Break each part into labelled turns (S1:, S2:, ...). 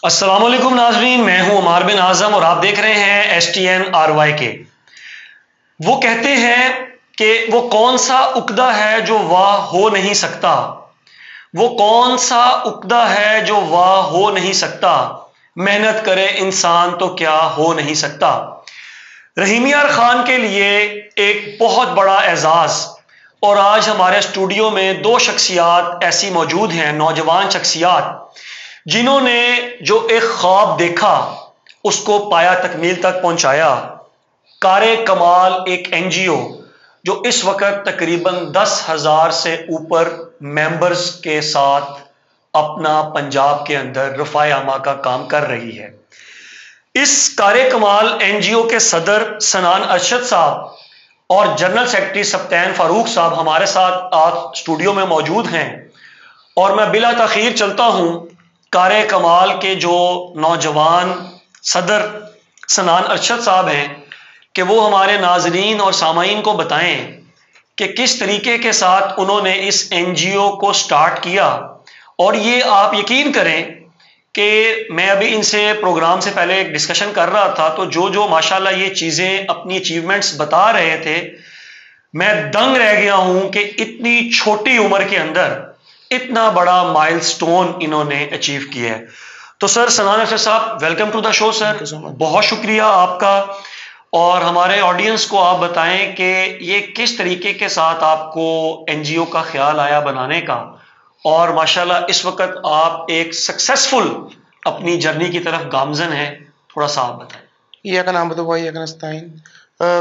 S1: अस्सलाम वालेकुम नाज़रीन, मैं हूं उमर बिन आज़म और आप देख रहे हैं STNRY। वो कहते हैं कि वो कौन सा उक्दा है जो वाह हो नहीं सकता, वो कौन सा उक्दा है जो वाह हो नहीं सकता, मेहनत करे इंसान तो क्या हो नहीं सकता। रहीम यार खान के लिए एक बहुत बड़ा एजाज़। और आज हमारे स्टूडियो में दो शख्सियात ऐसी मौजूद हैं, नौजवान शख्सियात, जिन्होंने जो एक ख्वाब देखा उसको पाया, तकमील तक पहुंचाया। कारे कमाल एक NGO जो इस वक्त तकरीबन 10,000 से ऊपर मेंबर्स के साथ अपना पंजाब के अंदर रफ़ाए आमा का काम कर रही है। इस कारे कमाल NGO के सदर सनान अरशद साहब और जनरल सेक्रेटरी सप्तान फारूक साहब हमारे साथ आज स्टूडियो में मौजूद हैं। और मैं बिला तखीर चलता हूं कारे कमाल के जो नौजवान सदर सनान अरशद साहब हैं कि वो हमारे नाजरीन और सामाईन को बताएं कि किस तरीके के साथ उन्होंने इस NGO को स्टार्ट किया। और ये आप यकीन करें कि मैं अभी इनसे प्रोग्राम से पहले एक डिस्कशन कर रहा था, तो जो माशाल्लाह ये चीज़ें अपनी अचीवमेंट्स बता रहे थे, मैं दंग रह गया हूं कि इतनी छोटी उम्र के अंदर इतना बड़ा माइलस्टोन इन्होंने अचीव किया है। तो सर सनान अरशद साहब, welcome to the show sir, बहुत शुक्रिया आपका। और हमारे ऑडियंस को आप बताएं कि ये किस तरीके के साथ आपको NGO का ख्याल आया बनाने का, और माशाल्लाह इस वक्त आप एक सक्सेसफुल अपनी जर्नी की तरफ गामजन है, थोड़ा सा आप बताएं।
S2: यह का नाम बताओ, यह का नस्ताइन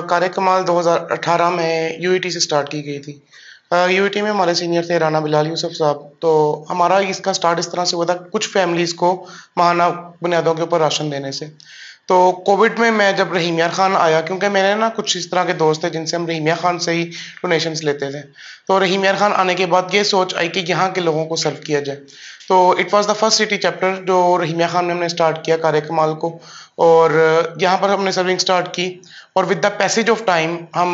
S2: कारे कमाल 2018 में UET से स्टार्ट की गई थी। UET में हमारे सीनियर थे राना बिलाल यूसुफ साहब। तो हमारा इसका स्टार्ट इस तरह से हुआ था, कुछ फैमिलीज़ को माहाना बुनियादों के ऊपर राशन देने से। तो कोविड में मैं जब रहीम यार खान आया, क्योंकि मेरे ना कुछ इस तरह के दोस्त थे जिनसे हम रहीम यार खान से ही डोनेशंस लेते थे। तो रहीम यार खान आने के बाद ये सोच आई कि यहाँ के लोगों को सर्व किया जाए। तो it was the first city chapter जो रहीम यार खान ने हमने स्टार्ट किया कारे कमाल को, और यहाँ पर हमने सर्विंग स्टार्ट की। और with the passage of time हम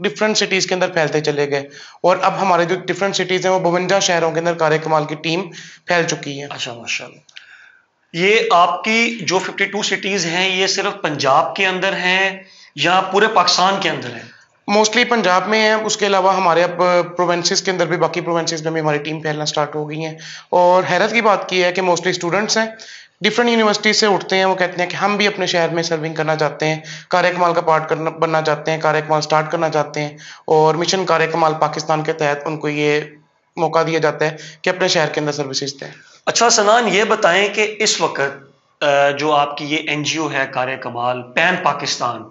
S2: डिफरेंट सिटीज़ के अंदर फैलते चले गए, और अब हमारे जो डिफरेंट सिटीज़ हैं वो 52 शहरों के अंदर कारे कमाल की टीम फैल चुकी है।
S1: अच्छा, माशाल्लाह। ये आपकी जो 52 सिटीज़ हैं, ये सिर्फ पंजाब के अंदर हैं या पूरे पाकिस्तान के अंदर हैं?
S2: मोस्टली पंजाब में है, उसके अलावा हमारे अब प्रोविंसेस के अंदर भी, बाकी प्रोविंसेस में भी हमारी टीम फैलना स्टार्ट हो गई हैं। और हैरत की बात की है कि मोस्टली स्टूडेंट्स हैं, डिफरेंट यूनिवर्सिटी से उठते हैं, वो कहते हैं कि हम भी अपने शहर में सर्विंग करना चाहते हैं, कारे कमाल का पार्ट बनना चाहते हैं, कारे कमाल स्टार्ट करना चाहते हैं। और मिशन कारे कमाल पाकिस्तान के तहत उनको ये मौका दिया जाता है कि अपने शहर के अंदर सर्विसेज दें।
S1: अच्छा सनान, ये बताएं कि इस वक्त जो आपकी ये NGO है कारे कमाल पैन पाकिस्तान,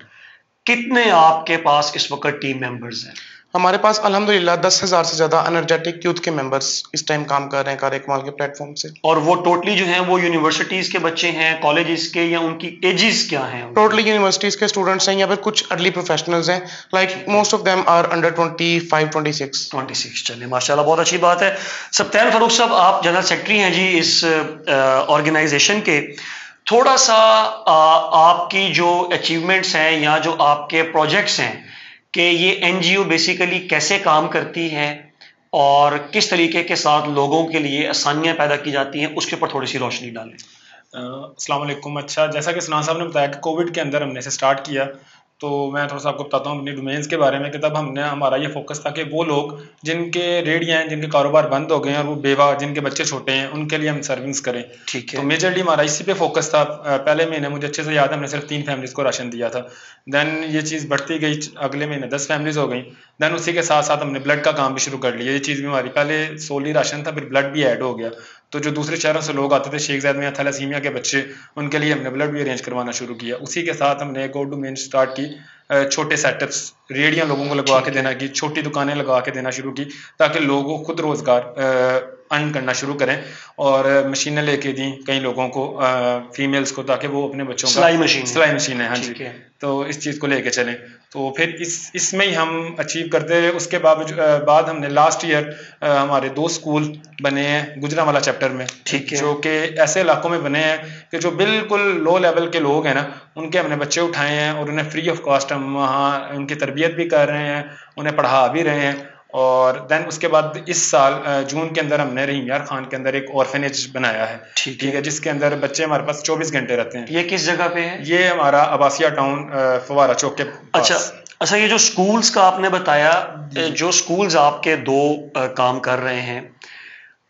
S1: कितने आपके पास इस वक्त टीम मेंबर्स हैं?
S2: हमारे पास अल्हम्दुलिल्लाह 10,000 से ज़्यादा एनर्जेटिक यूथ के मेंबर्स इस टाइम काम कर रहे हैं कारे कमाल के प्लेटफॉर्म से।
S1: और वो टोटली जो हैं वो यूनिवर्सिटीज़ के बच्चे हैं, कॉलेजेस के, या उनकी एजेस क्या हैं?
S2: टोटली यूनिवर्सिटीज़ के स्टूडेंट्स हैं, या फिर कुछ अर्ली प्रोफेशनल्स हैं, like most of them are under 25-26।
S1: चलिए माशाल्लाह, बहुत अच्छी बात है। सप्तान फारूक साहब, आप जनरल सेक्रेटरी हैं जी इस ऑर्गेनाइजेशन के। थोड़ा सा आपकी जो अचीवमेंट्स हैं या जो आपके प्रोजेक्ट्स हैं कि ये NGO बेसिकली कैसे काम करती है और किस तरीके के साथ लोगों के लिए आसानियां पैदा की जाती हैं, उसके ऊपर थोड़ी सी रोशनी डालें।
S3: अस्सलाम वालेकुम। अच्छा, जैसा कि सनान साहब ने बताया कि कोविड के अंदर हमने इसे स्टार्ट किया, तो मैं थोड़ा सा आपको बताता हूँ अपनी डोमेन्स के बारे में कि तब हमने हमारा ये फोकस था कि वो लोग जिनके रेडियाँ हैं, जिनके कारोबार बंद हो गए हैं और वो बेवा, जिनके बच्चे छोटे हैं, उनके लिए हम सर्विंग्स करें।
S1: ठीक है।
S3: तो मेजरली हमारा इसी पे फोकस था। पहले महीने मुझे अच्छे से याद है, हमने सिर्फ 3 फैमिलीज़ को राशन दिया था। देन ये चीज़ बढ़ती गई, अगले महीने 10 फैमिलीज़ हो गई। देन उसी के साथ साथ हमने ब्लड का काम भी शुरू कर लिया। ये चीज़ भी हमारी, पहले सोली राशन था, फिर ब्लड भी ऐड हो गया। तो जो दूसरे शहरों से लोग आते थे, शेख ज़ायद में थैलेसीमिया के बच्चे, उनके लिए हमने ब्लड भी अरेंज करवाना शुरू किया। उसी के साथ हमने एक और डोमेन स्टार्ट की, छोटे सेटअप्स, रेडियाँ लोगों को लगवा के देना की, छोटी दुकानें लगा के देना शुरू की, ताकि लोगों खुद रोज़गार अर्न करना शुरू करें। और मशीनें लेके दी कई लोगों को, फीमेल्स को, ताकि वो अपने बच्चों का सिलाई मशीन है, हाँ जी, तो इस चीज़ को लेके चलें। तो फिर इसमें ही हम अचीव करते रहे। उसके बाद हमने लास्ट ईयर हमारे 2 स्कूल बने हैं गुजरांवाला चैप्टर में,
S1: ठीक है,
S3: जो कि ऐसे इलाकों में बने हैं कि जो बिल्कुल लो लेवल के लोग हैं ना, उनके हमने बच्चे उठाए हैं और उन्हें फ्री ऑफ कॉस्ट हम वहाँ उनकी तरबियत भी कर रहे हैं, उन्हें पढ़ा भी रहे हैं। और देन उसके बाद इस साल जून के अंदर हमने रहीम यार खान के अंदर एक ऑर्फेनेज बनाया है, ठीक है, जिसके अंदर बच्चे हमारे पास 24 घंटे रहते हैं।
S1: ये किस जगह पे है?
S3: ये हमारा अबासिया टाउन फवारा चौक के पास।
S1: अच्छा, ये जो स्कूल्स का आपने बताया, जो स्कूल्स आपके दो काम कर रहे हैं,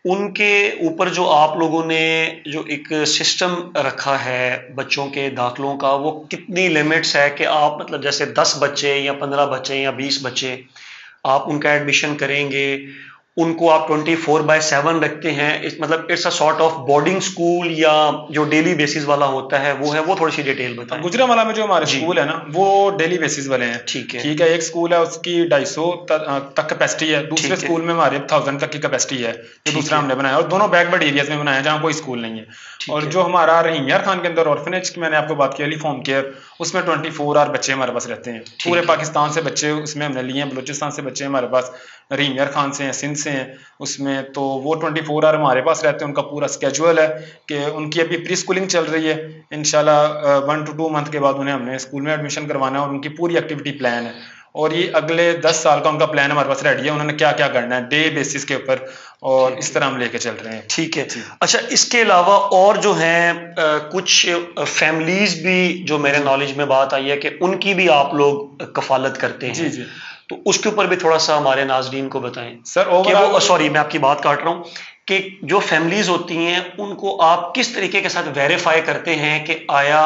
S1: उनके ऊपर जो आप लोगों ने जो एक सिस्टम रखा है बच्चों के दाखिलों का, वो कितनी लिमिट्स है कि आप मतलब जैसे 10 बच्चे या 15 बच्चे या 20 बच्चे आप उनका एडमिशन करेंगे, उनको आप 24/7 रखते हैं, इस मतलब it's a sort of boarding school या जो डेली बेसिस वाला होता है वो थोड़ी सी डिटेल बताएं।
S3: गुजरांवाला में जो हमारे स्कूल है ना, वो डेली बेसिस वाले हैं,
S1: ठीक है,
S3: ठीक है। एक स्कूल है उसकी 250 तक कैपेसिटी है, दूसरे स्कूल में हमारे 1000 तक की कैपेसिटी है, जो दूसरा हमने बनाया, और दोनों बैकवर्ड एरियाज में बनाया जहाँ कोई स्कूल नहीं है। और जो हमारा रहीम यार खान के अंदर ऑर्फनेज की मैंने आपको बात की, अली फॉर्म केयर, उसमें 24 आवर बच्चे हमारे पास रहते हैं, पूरे पाकिस्तान से बच्चे उसमें हमने लिए हैं, बलूचिस्तान से बच्चे हमारे पास, रहीम यार खान से हैं, सिंध से हैं उसमें, तो वो 24 आवर हमारे पास रहते हैं। उनका पूरा स्केड्यूल है कि उनकी अभी प्री स्कूलिंग चल रही है, इंशाल्लाह 1 to 2 मंथ के बाद उन्हें हमने स्कूल में एडमिशन करवाना है, और उनकी पूरी एक्टिविटी प्लान है, और ये अगले 10 साल का उनका प्लान हमारे पास रेडी है, उन्होंने क्या क्या करना है डे बेसिस के ऊपर, और इस तरह हम लेके चल रहे हैं।
S1: ठीक है। अच्छा, इसके अलावा और जो हैं कुछ फैमिलीज भी जो मेरे नॉलेज में बात आई है कि उनकी भी आप लोग कफालत करते हैं।
S3: जी जी,
S1: तो उसके ऊपर भी थोड़ा सा हमारे नाजरीन को बताएं
S3: सर।
S1: ओवरऑल सॉरी मैं आपकी बात काट रहा हूँ कि जो फैमिलीज होती हैं उनको आप किस तरीके के साथ वेरीफाई करते हैं कि आया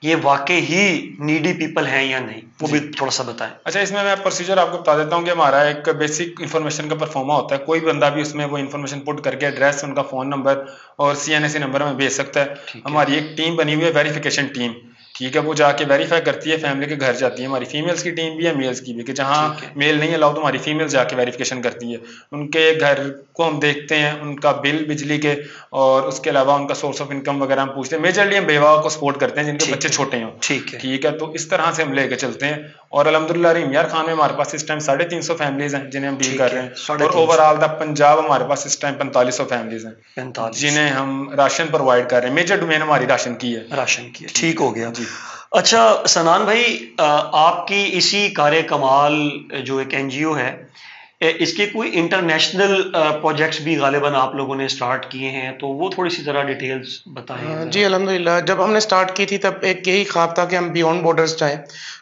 S1: ये वाकई ही नीडी पीपल हैं या नहीं, वो भी थोड़ा सा बताएं।
S3: अच्छा, इसमें मैं प्रोसीजर आपको बता देता हूँ कि हमारा एक बेसिक इन्फॉर्मेशन का परफॉर्मा होता है, कोई बंदा भी उसमें वो इन्फॉर्मेशन पुट करके एड्रेस, उनका फ़ोन नंबर और CNSE नंबर हमें भेज सकता है। हमारी एक टीम बनी हुई है, वेरिफिकेशन टीम, ठीक है, वो जाके वेरीफाई करती है, फैमिली के घर जाती है, हमारी फीमेल्स की टीम भी है, मेल्स की भी, कि जहाँ मेल नहीं अलाउ तो हमारी फीमेल जाके वेरिफिकेशन करती है, उनके घर को हम देखते हैं, उनका बिल बिजली के, और उसके अलावा उनका सोर्स ऑफ इनकम वगैरह हम पूछते हैं। मेजरली हम बेवाओं को सपोर्ट करते हैं जिनके बच्चे छोटे हों, ठीक है, तो इस तरह से हम लेके चलते हैं। और अल्हम्दुलिल्लाह रहीम यार खान में हमारे पास इस टाइम 350 फैमिलीज हैं जिन्हें हम डील कर रहे हैं, और ओवरऑल द पंजाब हमारे पास इस टाइम 4500 फैमिलीज हैं जिन्हें हम राशन प्रोवाइड कर रहे हैं। मेजर डोमेन हमारी राशन की है। ठीक हो गया जी।
S1: अच्छा सनान भाई, आपकी इसी कार्य कमाल जो एक NGO है, इसके कोई इंटरनेशनल प्रोजेक्ट्स भी गालिबन आप लोगों ने स्टार्ट किए हैं, तो वो थोड़ी सी ज़रा डिटेल्स बताएं।
S2: जी अल्हम्दुलिल्लाह, जब हमने स्टार्ट की थी तब एक यही ख्वाब था कि हम बियॉन्ड बॉर्डर्स जाएं।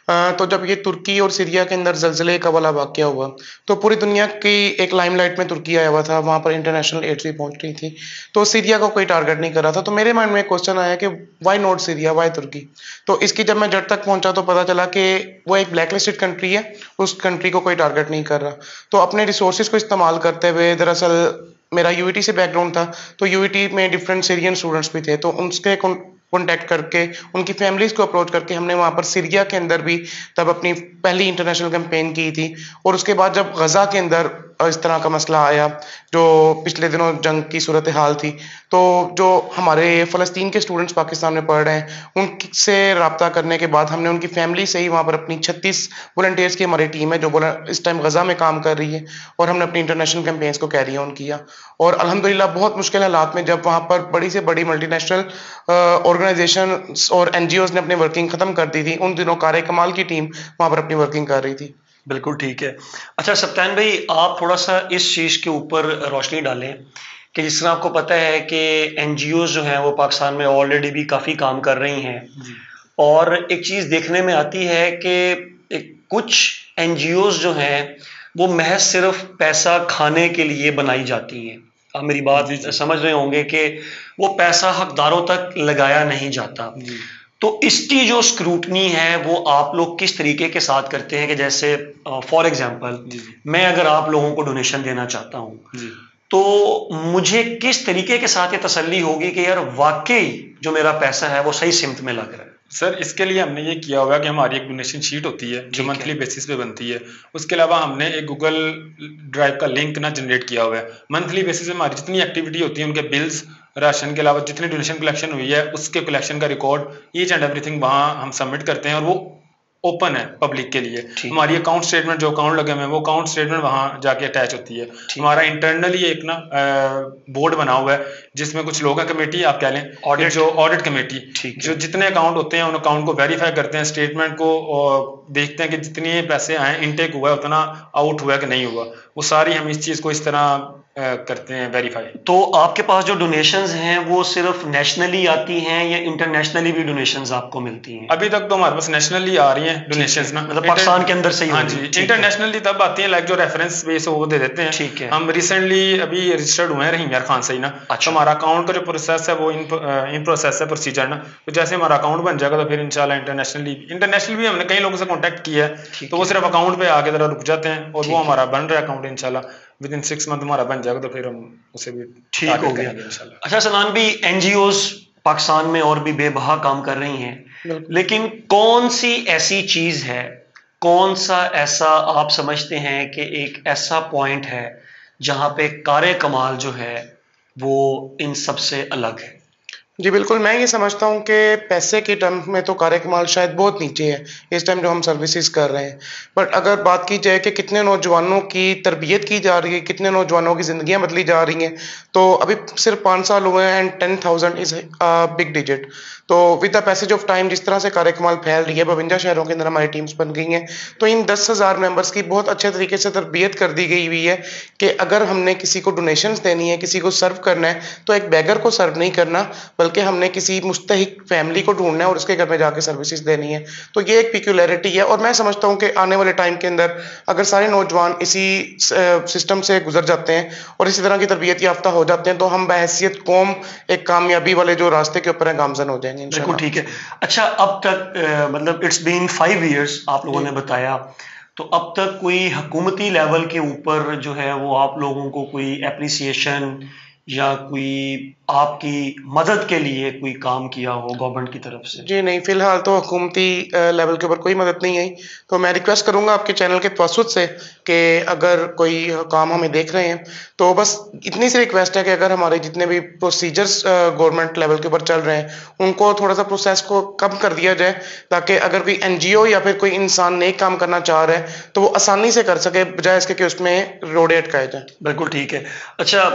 S2: तो जब ये तुर्की और सीरिया के अंदर ज़लज़ले का वाला वाक़या हुआ, तो पूरी दुनिया की एक लाइमलाइट में तुर्की आया हुआ था, वहाँ पर इंटरनेशनल एड्स भी पहुँच रही थी, तो सीरिया को कोई टारगेट नहीं कर रहा था। तो मेरे माइंड में एक क्वेश्चन आया कि वाई नॉट सीरिया, वाई तुर्की? तो इसकी जब मैं जड़ तक पहुँचा तो पता चला कि वो एक ब्लैक लिस्टेड कंट्री है, उस कंट्री को कोई टारगेट नहीं कर रहा। तो अपने रिसोर्सेज को इस्तेमाल करते हुए, दरअसल मेरा UET से बैकग्राउंड था, तो UET में डिफरेंट सीरियन स्टूडेंट्स भी थे, तो उनके कॉन्टैक्ट करके उनकी फैमिलीज को अप्रोच करके हमने वहाँ पर सीरिया के अंदर भी तब अपनी पहली इंटरनेशनल कैंपेन की थी। और उसके बाद जब गज़ा के अंदर इस तरह का मसला आया, जो पिछले दिनों जंग की सूरत हाल थी, तो जो हमारे फ़लस्तीन के स्टूडेंट्स पाकिस्तान में पढ़ रहे हैं, उनसे रब्ता करने के बाद हमने उनकी फैमिली से ही वहाँ पर अपनी 36 वॉलंटियर्स की हमारी टीम है जो इस टाइम गज़ा में काम कर रही है, और हमने अपनी इंटरनेशनल कैंपेन्स को कैरी ऑन किया। और अल्हम्दुलिल्लाह बहुत मुश्किल हालात में जब वहाँ पर बड़ी से बड़ी मल्टीनेशनल ऑर्गेनाइजेशन और NGOs ने अपनी वर्किंग ख़त्म कर दी थी, उन दिनों कार्य कमाल की टीम वहाँ पर अपनी वर्किंग कर रही थी।
S1: बिल्कुल ठीक है। अच्छा सप्तान भाई, आप थोड़ा सा इस चीज़ के ऊपर रोशनी डालें कि जिस तरह आपको पता है कि NGOs जो हैं वो पाकिस्तान में ऑलरेडी भी काफ़ी काम कर रही हैं, और एक चीज़ देखने में आती है कि कुछ NGOs जो हैं वो महज सिर्फ पैसा खाने के लिए बनाई जाती हैं। आप मेरी बात समझ रहे होंगे कि वो पैसा हकदारों तक लगाया नहीं जाता। तो इसकी जो स्क्रूटनी है वो आप लोग किस तरीके के साथ करते हैं कि जैसे फॉर एग्जांपल मैं अगर आप लोगों को डोनेशन देना चाहता हूँ, तो मुझे किस तरीके के साथ ये तसल्ली होगी कि यार वाकई जो मेरा पैसा है वो सही सिमत में लग रहा है?
S3: सर इसके लिए हमने ये किया हुआ है कि हमारी एक डोनेशन शीट होती है जो मंथली बेसिस पे बनती है। उसके अलावा हमने एक गूगल ड्राइव का लिंक ना जनरेट किया हुआ है। मंथली बेसिस पे हमारी जितनी एक्टिविटी होती है, उनके बिल्स, राशन के अलावा जितनी डोनेशन कलेक्शन हुई है उसके कलेक्शन का रिकॉर्ड, ईच एंड एवरीथिंग वहाँ हम सबमिट करते हैं, और वो ओपन है पब्लिक के लिए।
S1: ठीक।
S3: हमारी अकाउंट स्टेटमेंट जो अकाउंट लगे हुए हैं वो अकाउंट स्टेटमेंट वहाँ जाके अटैच होती है। हमारा इंटरनली एक ना बोर्ड बना हुआ है जिसमें कुछ लोग हैं, कमेटी आप कह लें,
S1: Audit।
S3: जो ऑडिट कमेटी,
S1: ठीक है।
S3: जो जितने अकाउंट होते हैं उन अकाउंट को वेरीफाई करते हैं, स्टेटमेंट को देखते हैं कि जितने पैसे आए इनटेक हुआ है उतना आउट हुआ है कि नहीं हुआ। वो सारी हम इस चीज़ को इस तरह करते हैं वेरीफाई।
S1: तो आपके पास जो डोनेशंस हैं वो सिर्फ नेशनली आती हैं या इंटरनेशनली भी डोनेशंस आपको मिलती हैं?
S3: अभी तक तो हमारे पास नेशनली आ रही हैं डोनेशंस ना,
S1: मतलब पाकिस्तान के अंदर से ही?
S3: हाँ जी, इंटरनेशनली तब आती हैं, लाइक जो रेफरेंस बेस वो दे देते हैं।
S1: ठीक है।
S3: हम रिसेंटली अभी रजिस्टर्ड हुए हैं रहीम यार खान से ही ना।
S1: अच्छा।
S3: तो हमारा अकाउंट का जो प्रोसेस है वो इन प्रोसेस है प्रोसीजर ना। तो जैसे हमारा अकाउंट बन जाएगा तो फिर इंशाल्लाह इंटरनेशनली भी हमने कई लोगों से कॉन्टैक्ट किया है, तो वो सिर्फ अकाउंट पे आके जरा रुक जाते हैं और वो हमारा बन रहा है अकाउंट। इंशाल्लाह विद इन 6 मंथ हमारा बन जाएगा तो फिर हम उसे भी
S1: ठीक हो गया इंशाल्लाह। अच्छा सनान भी, एनजीओज पाकिस्तान में और भी बेबहा काम कर रही हैं, लेकिन कौन सी ऐसी चीज है, कौन सा ऐसा आप समझते हैं कि एक ऐसा पॉइंट है जहां पे कारे कमाल जो है वो इन सबसे अलग है?
S2: जी बिल्कुल, मैं ये समझता हूँ कि पैसे के टर्म में तो कारे कमाल शायद बहुत नीचे है इस टाइम जो हम सर्विसेज कर रहे हैं। बट अगर बात की जाए कि कितने नौजवानों की तरबियत की जा रही है, कितने नौजवानों की ज़िंदगियाँ बदली जा रही हैं, तो अभी सिर्फ 5 साल हुए हैं एंड 10,000 इज़ बिग डिजिट। तो with the passage of time जिस तरह से कारे कमाल फैल रही है, 52 शहरों के अंदर हमारी टीम्स बन गई हैं, तो इन 10,000 मेंबर्स की बहुत अच्छे तरीके से तरबियत कर दी गई हुई है कि अगर हमने किसी को डोनेशंस देनी है, किसी को सर्व करना है, तो एक बेगर को सर्व नहीं करना, बल्कि हमने किसी मुस्तहिक फैमिली को ढूंढना है और उसके घर में जाके सर्विसेज देनी है। तो ये एक पिक्यूलैरिटी है और मैं समझता हूँ कि आने वाले टाइम के अंदर अगर सारे नौजवान इसी सिस्टम से गुजर जाते हैं और इसी तरह की तरबियत याफ्ता हो जाते हैं, तो हम बहैसियत कौम एक कामयाबी वाले जो रास्ते के ऊपर है गामजन हो जाएंगे
S1: बिल्कुल ठीक है। अच्छा, अब तक मतलब इट्स बीन 5 इयर्स आप लोगों ने बताया, तो अब तक कोई हुकूमती लेवल के ऊपर जो है वो आप लोगों को कोई एप्रिसिएशन या कोई आपकी मदद के लिए कोई काम किया हो गवर्नमेंट की तरफ से?
S2: जी नहीं, फिलहाल तो हुकूमती लेवल के ऊपर कोई मदद नहीं आई। तो मैं रिक्वेस्ट करूंगा आपके चैनल के तवस्सुत से कि अगर कोई काम हमें देख रहे हैं तो बस इतनी सी रिक्वेस्ट है कि अगर हमारे जितने भी प्रोसीजर्स गवर्नमेंट लेवल के ऊपर चल रहे हैं उनको थोड़ा सा प्रोसेस को कम कर दिया जाए, ताकि अगर कोई एनजीओ या फिर कोई इंसान नेक काम करना चाह रहा है तो वो आसानी से कर सके, बजाय इसके कि उसमें रोड़े अटकाए जाए।
S1: बिल्कुल ठीक है। अच्छा,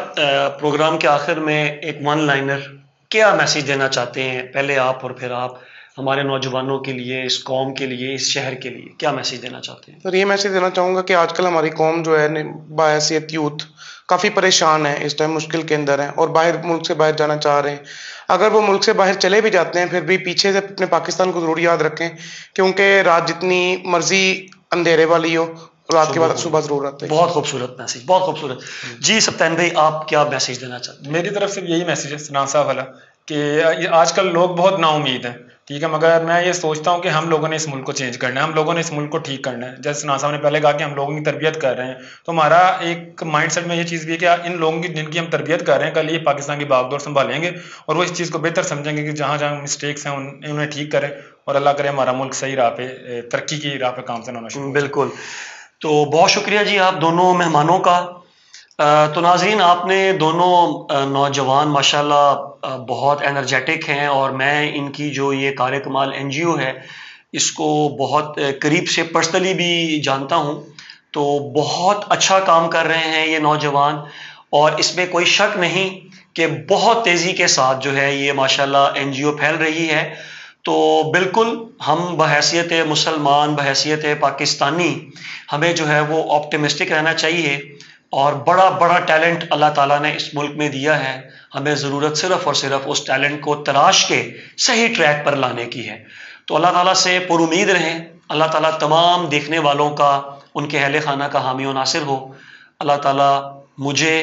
S1: प्रोग्राम के आखिर में एक वन लाइनर क्या मैसेज देना चाहते हैं, पहले आप और फिर आप, हमारे नौजवानों के लिए, इस कौम के लिए, इस शहर के लिए क्या मैसेज देना चाहते हैं?
S2: सर ये मैसेज देना चाहूँगा कि आजकल हमारी कौम जो है बाहैसियत यूथ काफ़ी परेशान है, इस टाइम मुश्किल के अंदर है और बाहर मुल्क से बाहर जाना चाह रहे हैं। अगर वो मुल्क से बाहर चले भी जाते हैं फिर भी पीछे से अपने पाकिस्तान को ज़रूर याद रखें, क्योंकि रात जितनी मर्जी अंधेरे वाली हो, रात के बाद सुबह जरूर आते हैं।
S1: बहुत खूबसूरत मैसेज, बहुत खूबसूरत। जी सप्तान भाई, आप क्या मैसेज देना चाहते हैं?
S3: मेरी तरफ से यही मैसेज है सना साहब वाला कि आजकल लोग बहुत नाउमीद हैं, ठीक है, मगर मैं ये सोचता हूँ कि हम लोगों ने इस मुल्क को चेंज करना है, हम लोगों ने इस मुल्क को ठीक करना है। जैसे सना साहब ने पहले कहा कि हम लोगों की तरबियत कर रहे हैं, तो हमारा एक माइंडसेट में ये चीज़ भी है कि इन लोगों की जिनकी हम तरबियत कर रहे हैं कल ये पाकिस्तान की बागडोर संभालेंगे और वो इस चीज़ को बेहतर समझेंगे कि जहाँ जहाँ मिस्टेक्स हैं उन्हें ठीक करें और अल्लाह करे हमारा मुल्क सही राह पे, तरक्की की राह पे काम से होना शुरू।
S1: बिल्कुल। तो बहुत शुक्रिया जी आप दोनों मेहमानों का। तो नाज़रीन, आपने दोनों नौजवान माशाल्लाह बहुत एनर्जेटिक हैं और मैं इनकी जो ये कारे कमाल एनजीओ है इसको बहुत करीब से पर्सनली भी जानता हूँ। तो बहुत अच्छा काम कर रहे हैं ये नौजवान और इसमें कोई शक नहीं कि बहुत तेज़ी के साथ जो है ये माशाल्लाह एनजीओ फैल रही है। तो बिल्कुल हम बहैसियत मुसलमान, बहैसियत पाकिस्तानी, हमें जो है वो ऑप्टिमिस्टिक रहना चाहिए और बड़ा बड़ा टैलेंट अल्लाह ताला ने इस मुल्क में दिया है। हमें ज़रूरत सिर्फ़ और सिर्फ उस टैलेंट को तराश के सही ट्रैक पर लाने की है। तो अल्लाह ताला से पुरुमीद रहें। अल्लाह ताला तमाम देखने वालों का, उनके अहले खाना का हामी और नासिर हो। अल्लाह ताला मुझे,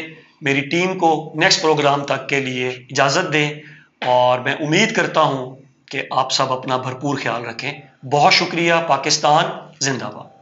S1: मेरी टीम को नेक्स्ट प्रोग्राम तक के लिए इजाज़त दें और मैं उम्मीद करता हूँ कि आप सब अपना भरपूर ख्याल रखें। बहुत शुक्रिया। पाकिस्तान जिंदाबाद।